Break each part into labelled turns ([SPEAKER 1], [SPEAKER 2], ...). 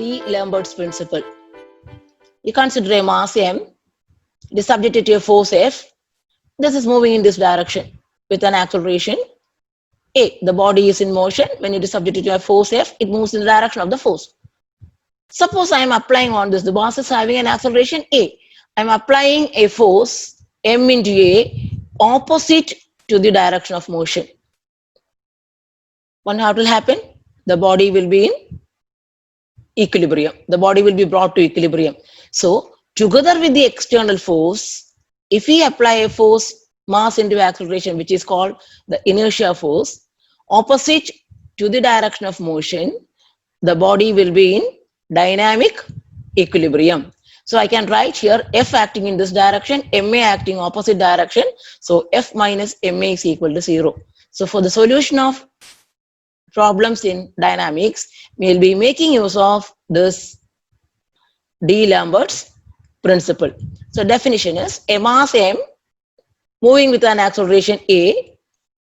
[SPEAKER 1] D'Alembert's principle. You consider a mass m, it is subjected to a force F. This is moving in this direction with an acceleration A. The body is in motion. When it is subjected to a force F, it moves in the direction of the force. Suppose I am applying on this, the mass is having an acceleration A. I am applying a force m into A opposite to the direction of motion. What will happen? The body will be in equilibrium. The body will be brought to equilibrium. So, together with the external force, if we apply a force mass into acceleration, which is called the inertia force, opposite to the direction of motion, the body will be in dynamic equilibrium. So I can write here F acting in this direction, MA acting opposite direction. So F minus MA is equal to 0. So for the solution of problems in dynamics, we will be making use of this D'Alembert's principle. So definition is a mass m moving with an acceleration A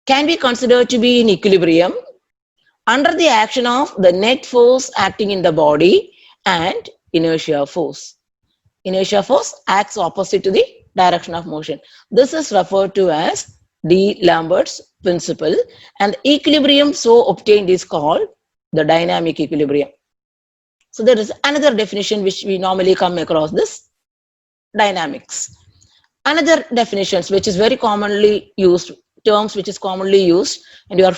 [SPEAKER 1] can be considered to be in equilibrium under the action of the net force acting in the body and inertia force. Inertia force acts opposite to the direction of motion. This is referred to as D'Alembert's principle, and the equilibrium so obtained is called the dynamic equilibrium. So there is another definition which we normally come across, this dynamics. Another definitions which is very commonly used, terms which is commonly used, and you are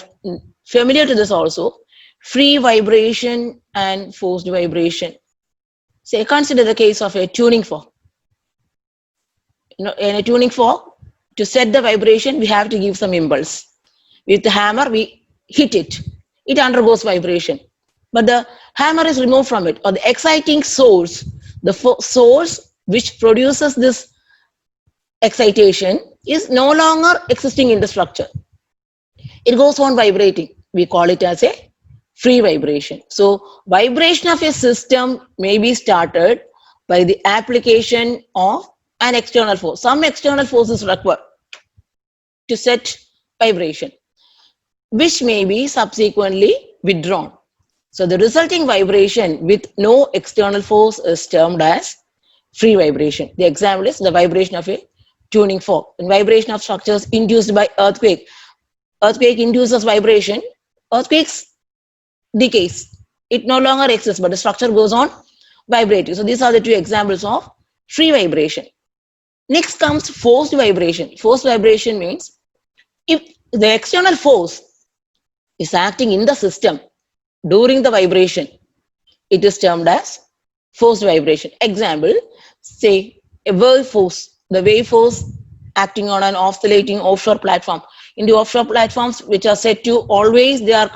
[SPEAKER 1] familiar to this also, free vibration and forced vibration. Say, consider the case of a tuning fork. In a tuning fork, to set the vibration, we have to give some impulse. With the hammer, we hit it. It undergoes vibration. But the hammer is removed from it, or the exciting source, the source which produces this excitation is no longer existing in the structure. It goes on vibrating. We call it as a free vibration. So vibration of a system may be started by the application of an external force. Some external force is required to set vibration, which may be subsequently withdrawn. So the resulting vibration with no external force is termed as free vibration. The example is the vibration of a tuning fork. And vibration of structures induced by earthquake. Earthquake induces vibration. Earthquakes decays. It no longer exists, but the structure goes on vibrating. So these are the two examples of free vibration. Next comes forced vibration. Forced vibration means if the external force is acting in the system during the vibration, it is termed as forced vibration. Example, say a wave force, the wave force acting on an oscillating offshore platform. In the offshore platforms which are set to always, they are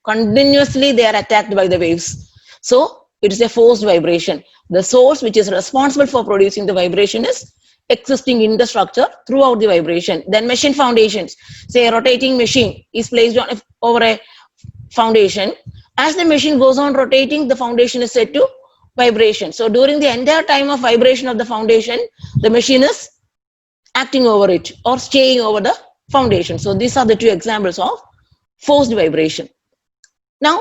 [SPEAKER 1] attacked by the waves. So it is a forced vibration. The source which is responsible for producing the vibration is existing in the structure throughout the vibration. Then machine foundations, say a rotating machine is placed on over a foundation. As the machine goes on rotating, the foundation is set to vibration. So during the entire time of vibration of the foundation, the machine is acting over it or staying over the foundation. So these are the two examples of forced vibration. Now,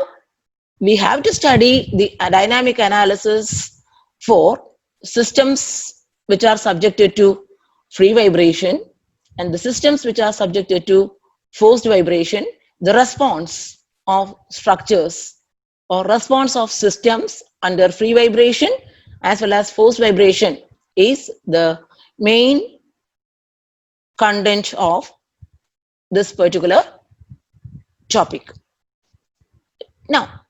[SPEAKER 1] we have to study the dynamic analysis for systems which are subjected to free vibration and the systems which are subjected to forced vibration. The response of structures or response of systems under free vibration as well as forced vibration is the main content of this particular topic. Now,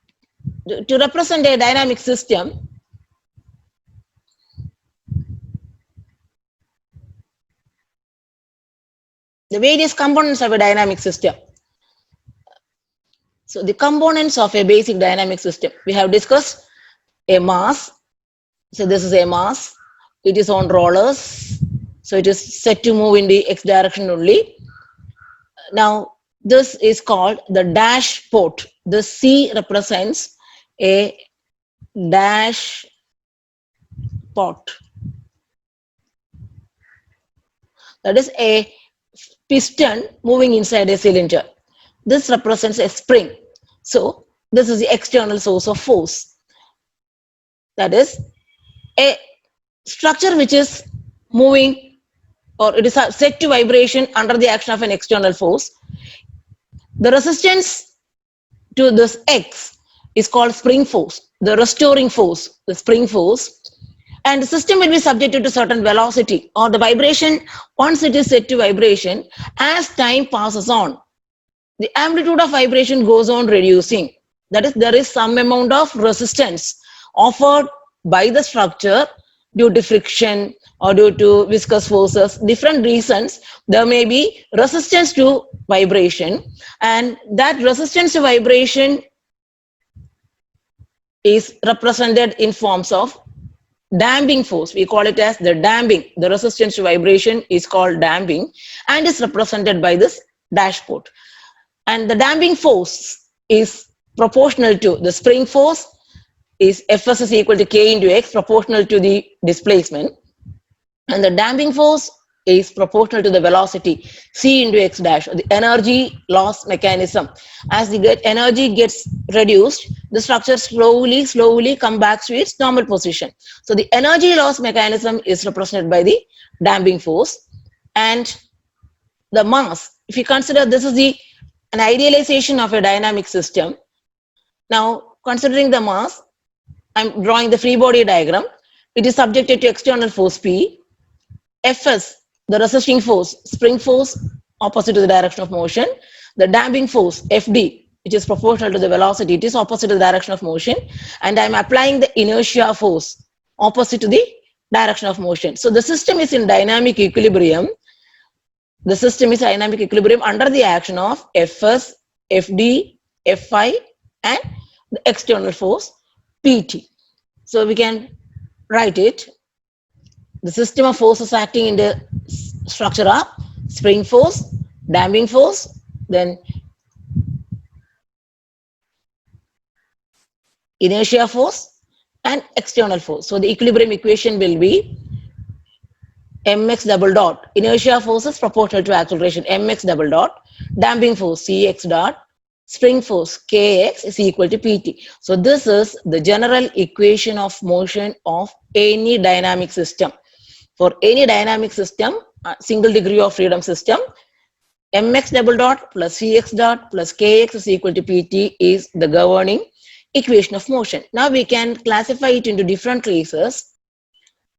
[SPEAKER 1] to represent a dynamic system, the various components of a dynamic system. So the components of a basic dynamic system, we have discussed a mass. So this is a mass. It is on rollers. So it is set to move in the x direction only. Now this is called the dash port. The C represents a dash port. That is a piston moving inside a cylinder. This represents a spring. So this is the external source of force. That is a structure which is moving or it is set to vibration under the action of an external force. The resistance to this X is called spring force, the restoring force, the spring force. And the system will be subjected to certain velocity or the vibration once it is set to vibration. As time passes on, the amplitude of vibration goes on reducing. That is, there is some amount of resistance offered by the structure due to friction or due to viscous forces, different reasons. There may be resistance to vibration, and that resistance to vibration is represented in forms of damping force. We call it as the damping. The resistance to vibration is called damping and is represented by this dashpot. And the damping force is proportional to the spring force is Fs is equal to K into X, proportional to the displacement. And the damping force is proportional to the velocity C into X dash, the energy loss mechanism. As the energy gets reduced, the structure slowly come back to its normal position. So the energy loss mechanism is represented by the damping force. And the mass, if you consider this is an idealization of a dynamic system. Now, considering the mass, I'm drawing the free body diagram. It is subjected to external force P. Fs, the resisting force, spring force, opposite to the direction of motion. The damping force, Fd, which is proportional to the velocity, it is opposite to the direction of motion. And I'm applying the inertia force, opposite to the direction of motion. So the system is in dynamic equilibrium. The system is dynamic equilibrium under the action of Fs, Fd, Fi, and the external force, Pt. So we can write it. The system of forces acting in the structure are spring force, damping force, then inertia force, and external force. So the equilibrium equation will be mx double dot. Inertia force is proportional to acceleration, mx double dot. Damping force, cx dot. Spring force, kx is equal to pt. So this is the general equation of motion of any dynamic system. For any dynamic system, single degree of freedom system, mx double dot plus cx dot plus kx is equal to pt is the governing equation of motion. Now we can classify it into different cases.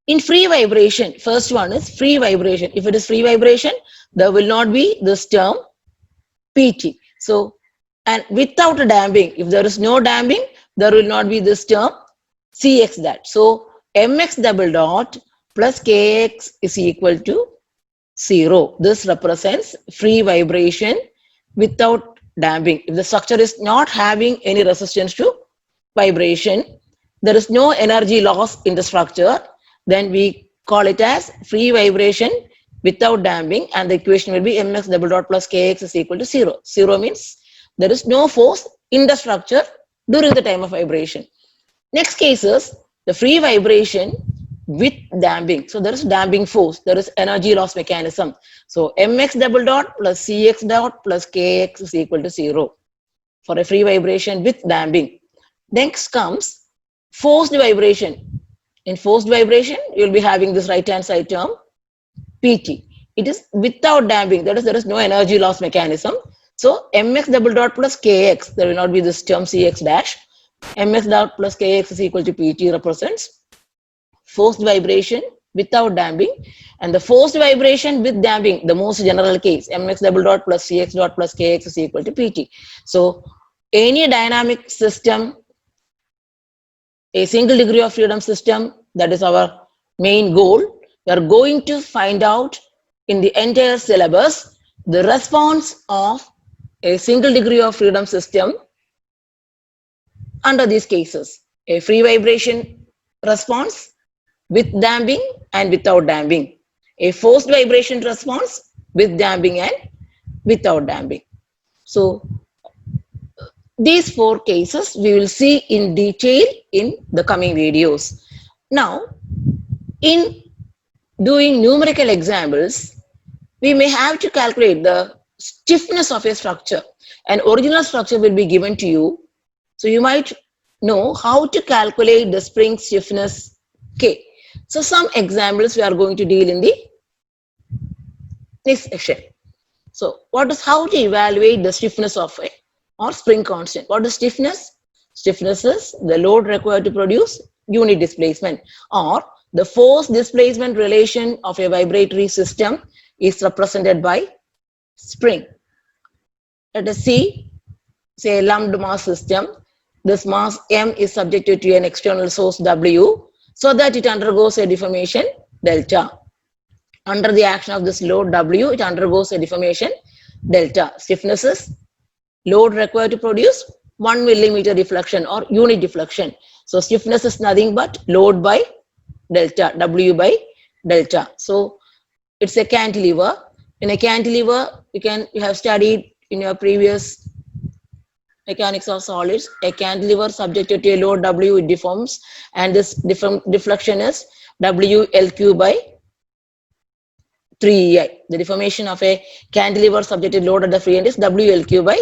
[SPEAKER 1] In free vibration, first one is free vibration. If it is free vibration, there will not be this term pt. So, and without a damping, if there is no damping, there will not be this term cx dot. So mx double dot plus kx is equal to 0. This represents free vibration without damping. If the structure is not having any resistance to vibration, there is no energy loss in the structure, then we call it as free vibration without damping, and the equation will be mx double dot plus kx is equal to 0. 0 means there is no force in the structure during the time of vibration. Next case is the free vibration with damping. So there is damping force, there is energy loss mechanism. So mx double dot plus cx dot plus kx is equal to 0 for a free vibration with damping. Next comes forced vibration. In forced vibration, you will be having this right hand side term pt. It is without damping, that is there is no energy loss mechanism. So mx double dot plus kx, there will not be this term cx dash. Mx dot plus kx is equal to pt represents forced vibration without damping, and the forced vibration with damping, the most general case, mx double dot plus cx dot plus kx is equal to pt. So any dynamic system, a single degree of freedom system, that is our main goal. We are going to find out in the entire syllabus the response of a single degree of freedom system under these cases. A free vibration response with damping and without damping. A forced vibration response with damping and without damping. So these 4 cases we will see in detail in the coming videos. Now, in doing numerical examples, we may have to calculate the stiffness of a structure. An original structure will be given to you. So you might know how to calculate the spring stiffness K. So some examples we are going to deal in the next section. So how to evaluate the stiffness of a or spring constant? What is stiffness? Stiffness is the load required to produce unit displacement, or the force displacement relation of a vibratory system is represented by spring. Let us see, say, a lumped mass system. This mass M is subjected to an external source W so that it undergoes a deformation delta. Under the action of this load W, it undergoes a deformation delta. Stiffness is load required to produce 1 millimeter deflection or unit deflection. So stiffness is nothing but load by delta, W by delta. So it's a cantilever. In a cantilever, you have studied in your previous mechanics of solids, a cantilever subjected to a load W, it deforms, and this deflection is WLQ by 3EI. The deformation of a cantilever subjected load at the free end is WLQ by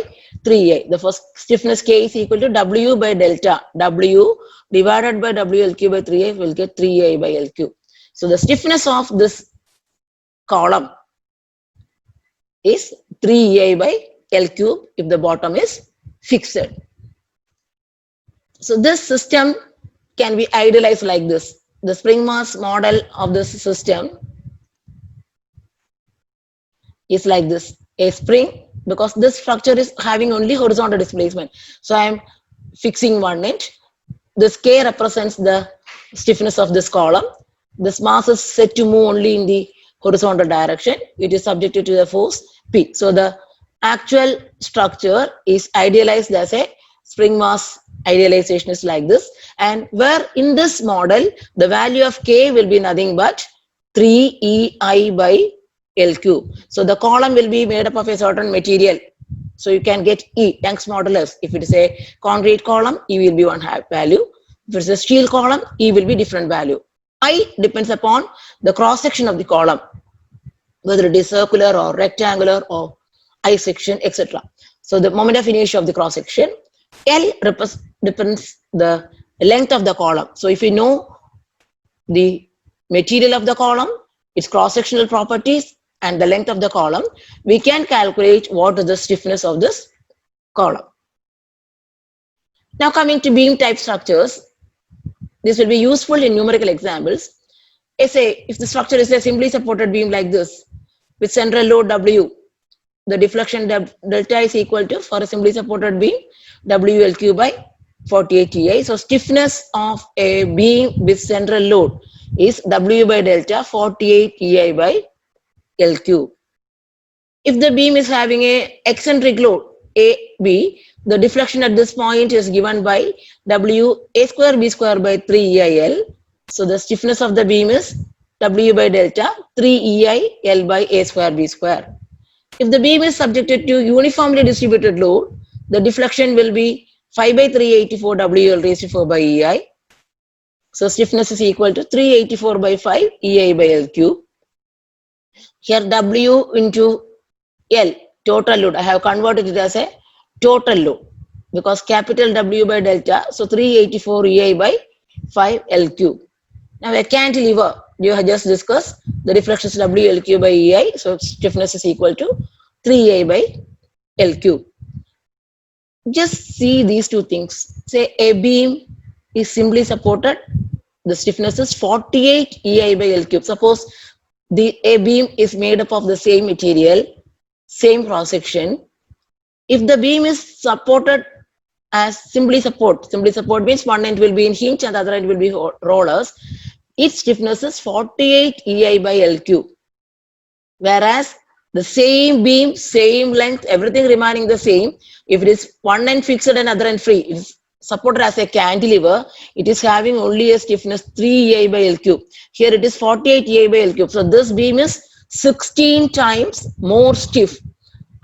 [SPEAKER 1] 3EI. The first stiffness K is equal to W by delta. W divided by WLQ by 3EI will get 3EI by LQ. So the stiffness of this column is 3EI by L cube if the bottom is fixed. So this system can be idealized like this. The spring mass model of this system is like this. A spring, because this structure is having only horizontal displacement. So I am fixing one end. This K represents the stiffness of this column. This mass is set to move only in the horizontal direction. It is subjected to the force P. So the actual structure is idealized as a spring mass idealization is like this. And where in this model, the value of K will be nothing but 3EI by L cube. So the column will be made up of a certain material. So you can get E, Young's modulus. If it is a concrete column, E will be one value. If it is a steel column, E will be different value. I depends upon the cross section of the column, whether it is circular or rectangular or I section, etc. So the moment of inertia of the cross section. L depends the length of the column. So if you know the material of the column, its cross-sectional properties, and the length of the column, we can calculate what is the stiffness of this column. Now coming to beam type structures, this will be useful in numerical examples. Say if the structure is a simply supported beam like this with central load W, the deflection delta is equal to, for a simply supported beam, WLQ by 48 EI. So stiffness of a beam with central load is W by delta 48 EI by LQ. If the beam is having a eccentric load AB, the deflection at this point is given by W A square B square by 3 EIL. So the stiffness of the beam is W by delta 3 EIL by A square B square. If the beam is subjected to uniformly distributed load, the deflection will be 5 by 384 WL raised to 4 by EI. So stiffness is equal to 384 by 5 EI by L cube. Here W into L, total load, I have converted it as a total load because capital W by delta, so 384 EI by 5 L cube. Now a cantilever, you have just discussed, the deflection is W L cube by EI, so stiffness is equal to 3 EI by L cube. Just see these two things. Say a beam is simply supported, the stiffness is 48 EI by L cube. Suppose a beam is made up of the same material, same cross section. If the beam is supported as simply support means one end will be in hinge and the other end will be rollers. Its stiffness is 48 EI by L cube. Whereas the same beam, same length, everything remaining the same. If it is one end fixed and other end free, it is supported as a cantilever, it is having only a stiffness 3 EI by L cube. Here it is 48 EI by L cube. So this beam is 16 times more stiff.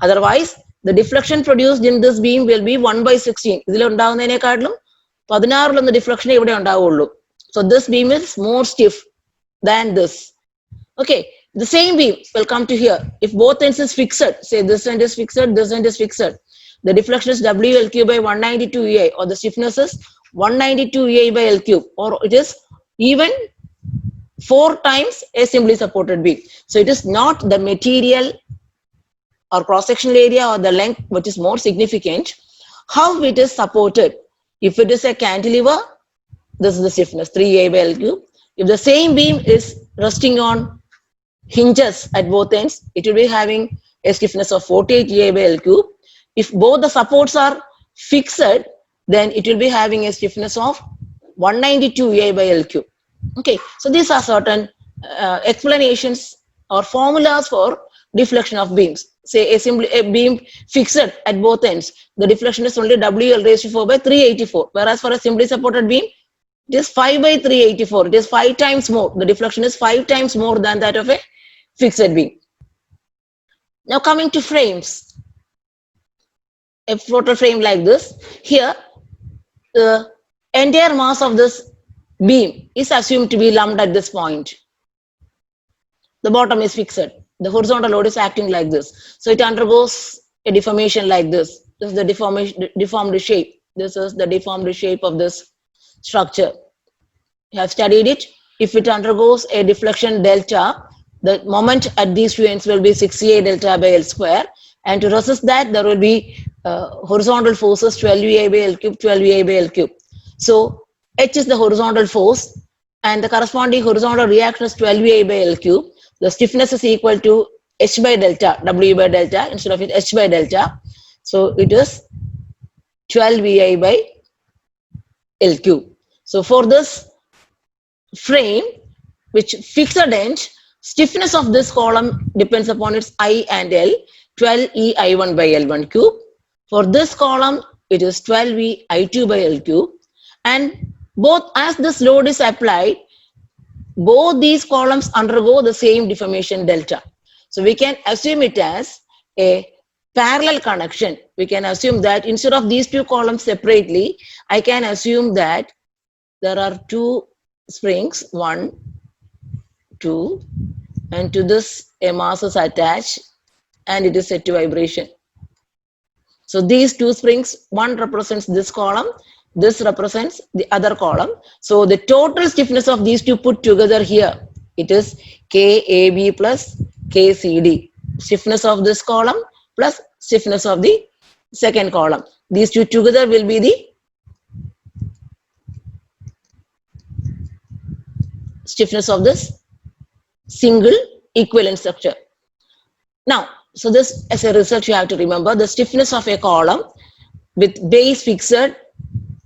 [SPEAKER 1] Otherwise, the deflection produced in this beam will be 1 by 16. The deflection. So this beam is more stiff than this. Okay, the same beam will come to here. If both ends is fixed, say this end is fixed, this end is fixed, the deflection is WLQ by 192 EI or the stiffness is 192 EI by L cube, or it is even 4 times a simply supported beam. So it is not the material or cross-sectional area or the length which is more significant, how it is supported. If it is a cantilever, this is the stiffness 3A by L cube. If the same beam is resting on hinges at both ends, it will be having a stiffness of 48 EA by L cube. If both the supports are fixed, then it will be having a stiffness of 192 EA by L cube. Okay, so these are certain explanations or formulas for deflection of beams. Say a beam fixed at both ends, the deflection is only WL raised to 4 by 384, whereas for a simply supported beam, it is 5 by 384. It is 5 times more. The deflection is 5 times more than that of a fixed beam. Now coming to frames, a floater frame like this, here the entire mass of this beam is assumed to be lumped at this point. The bottom is fixed. The horizontal load is acting like this. So it undergoes a deformation like this. This is the deformed shape. This is the deformed shape of this structure. You have studied it. If it undergoes a deflection delta, the moment at these two ends will be 6A delta by L square. And to resist that, there will be horizontal forces 12A by L cube, 12A by L cube. So H is the horizontal force and the corresponding horizontal reaction is 12A by L cube. The stiffness is equal to H by delta, W by delta instead of it H by delta. So it is 12 VI by L cube. So for this frame, which fixed end, stiffness of this column depends upon its I and L, 12 E I1 by L1 cube. For this column, it is 12 E I2 by L cube. And both as this load is applied, both these columns undergo the same deformation delta. So we can assume it as a parallel connection. We can assume that instead of these two columns separately, I can assume that there are two springs, 1, 2, and to this a mass is attached and it is set to vibration. So these two springs, one represents this column, this represents the other column. So the total stiffness of these two put together here, it is KAB plus KCD. Stiffness of this column plus stiffness of the second column. These two together will be the stiffness of this single equivalent structure. Now, so this as a result you have to remember the stiffness of a column with base fixed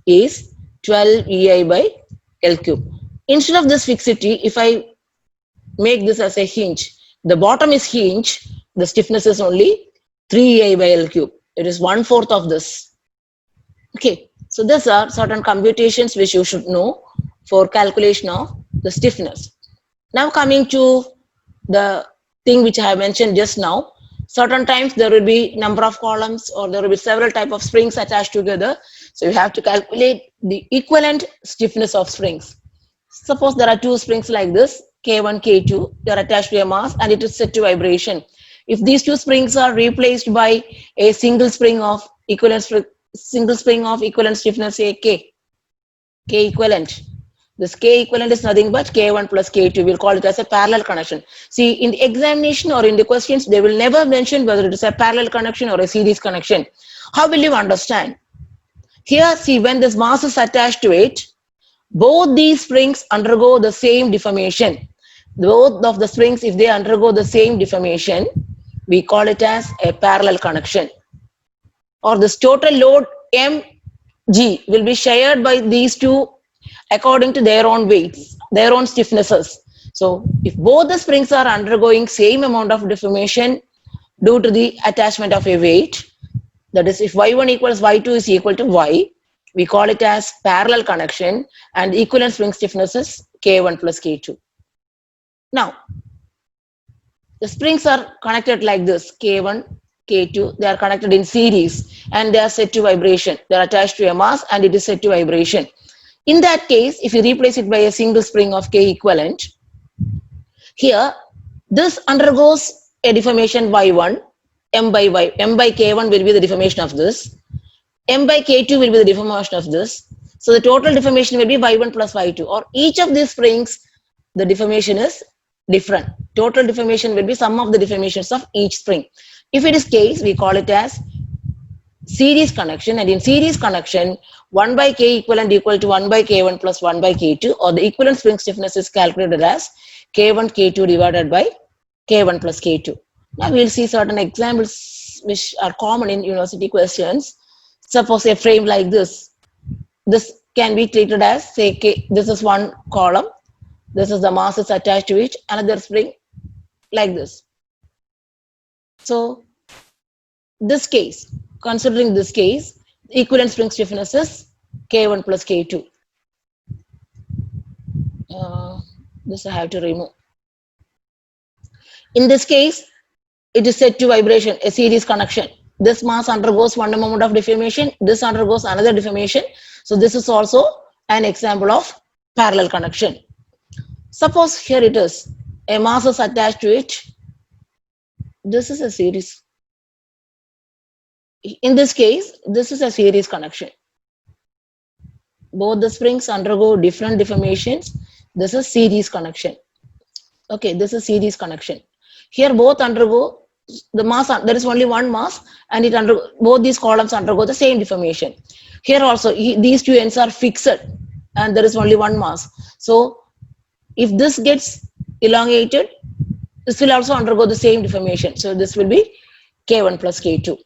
[SPEAKER 1] is 12 EI by L cube. Instead of this fixity, if I make this as a hinge, the bottom is hinge, the stiffness is only 3 EI by L cube. It is 1/4 of this. Okay, so these are certain computations which you should know for calculation of the stiffness. Now coming to the thing which I have mentioned just now, certain times there will be number of columns or there will be several type of springs attached together. So you have to calculate the equivalent stiffness of springs. Suppose there are two springs like this, K1, K2, they are attached to a mass and it is set to vibration. If these two springs are replaced by a single spring of equivalent stiffness, say K equivalent. This K equivalent is nothing but K1 plus K2. We'll call it as a parallel connection. See, in the examination or in the questions, they will never mention whether it is a parallel connection or a series connection. How will you understand? Here, see, when this mass is attached to it, both these springs undergo the same deformation. Both of the springs, if they undergo the same deformation, we call it as a parallel connection. Or this total load mg will be shared by these two according to their own weights, their own stiffnesses. So if both the springs are undergoing same amount of deformation due to the attachment of a weight, that is, if y1 equals y2 is equal to y, we call it as parallel connection and the equivalent spring stiffness is K1 plus K2. Now, the springs are connected like this, K1, K2, they are connected in series and they are set to vibration. They are attached to a mass and it is set to vibration. In that case, if you replace it by a single spring of K equivalent, here, this undergoes a deformation y1, m by K1 will be the deformation of this, m by K2 will be the deformation of this. So the total deformation will be y1 plus y2, or each of these springs, the deformation is different. Total deformation will be sum of the deformations of each spring. If it is case, we call it as series connection, and in series connection 1 by k equivalent equal to 1 by k1 plus 1 by k2, or the equivalent spring stiffness is calculated as k1 k2 divided by k1 plus k2. Now we will see certain examples which are common in university questions. Suppose a frame like this can be treated as, say, k, this is one column, this is the mass is attached to it, another spring like this. So this case, considering this case, equivalent spring stiffness is K1 plus K2. This I have to remove. In this case, it is set to vibration, a series connection. This mass undergoes one moment of deformation, this undergoes another deformation. So this is also an example of parallel connection. Suppose here it is, a mass is attached to it. This is a series. In this case, this is a series connection. Both the springs undergo different deformations. This is series connection. Okay, this is series connection. Here both undergo the mass, there is only one mass, and it both these columns undergo the same deformation. Here also these two ends are fixed and there is only one mass. So if this gets elongated, this will also undergo the same deformation. So this will be K1 plus K2.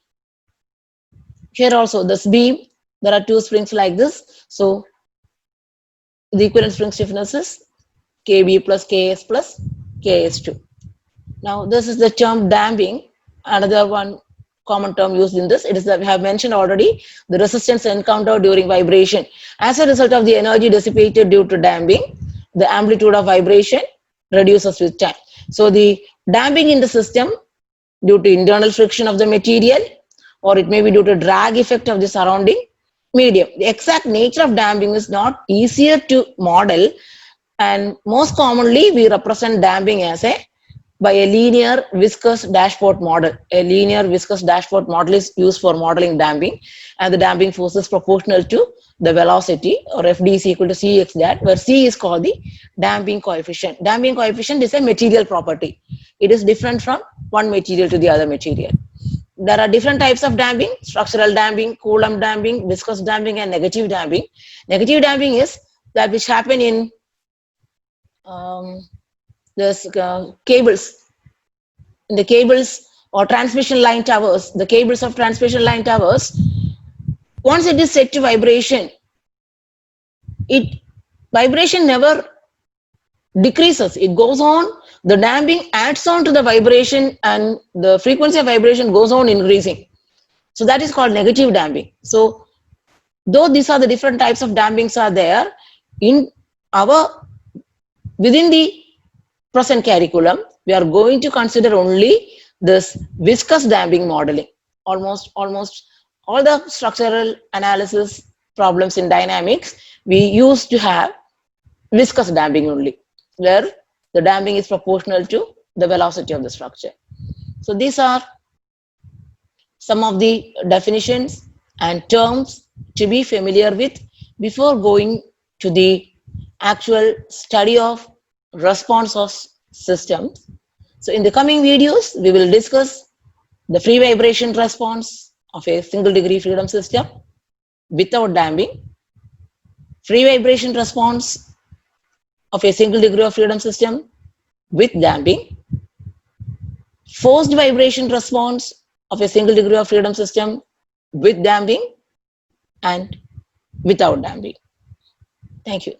[SPEAKER 1] Here also this beam, there are two springs like this. So the equivalent spring stiffness is KB plus KS plus KS2. Now this is the term damping. Another one common term used in this, it is that we have mentioned already, the resistance encountered during vibration. As a result of the energy dissipated due to damping, the amplitude of vibration reduces with time. So the damping in the system due to internal friction of the material, or it may be due to drag effect of the surrounding medium. The exact nature of damping is not easier to model, and most commonly we represent damping as by a linear viscous dashpot model. A linear viscous dashpot model is used for modeling damping, and the damping force is proportional to the velocity, or Fd is equal to Cx dat, where C is called the damping coefficient. Damping coefficient is a material property. It is different from one material to the other material. There are different types of damping: structural damping, Coulomb damping, viscous damping, and negative damping. Negative damping is that which happen in cables, in the cables or transmission line towers, the cables of transmission line towers, once it is set to vibration, vibration never decreases, it goes on, the damping adds on to the vibration and the frequency of vibration goes on increasing. So that is called negative damping. So though these are the different types of dampings are there, within the present curriculum, we are going to consider only this viscous damping modeling. Almost all the structural analysis problems in dynamics, we used to have viscous damping only, where the damping is proportional to the velocity of the structure. So these are some of the definitions and terms to be familiar with before going to the actual study of response of systems. So in the coming videos, we will discuss the free vibration response of a single degree freedom system without damping, free vibration response of a single degree of freedom system with damping, forced vibration response of a single degree of freedom system with damping and without damping. Thank you.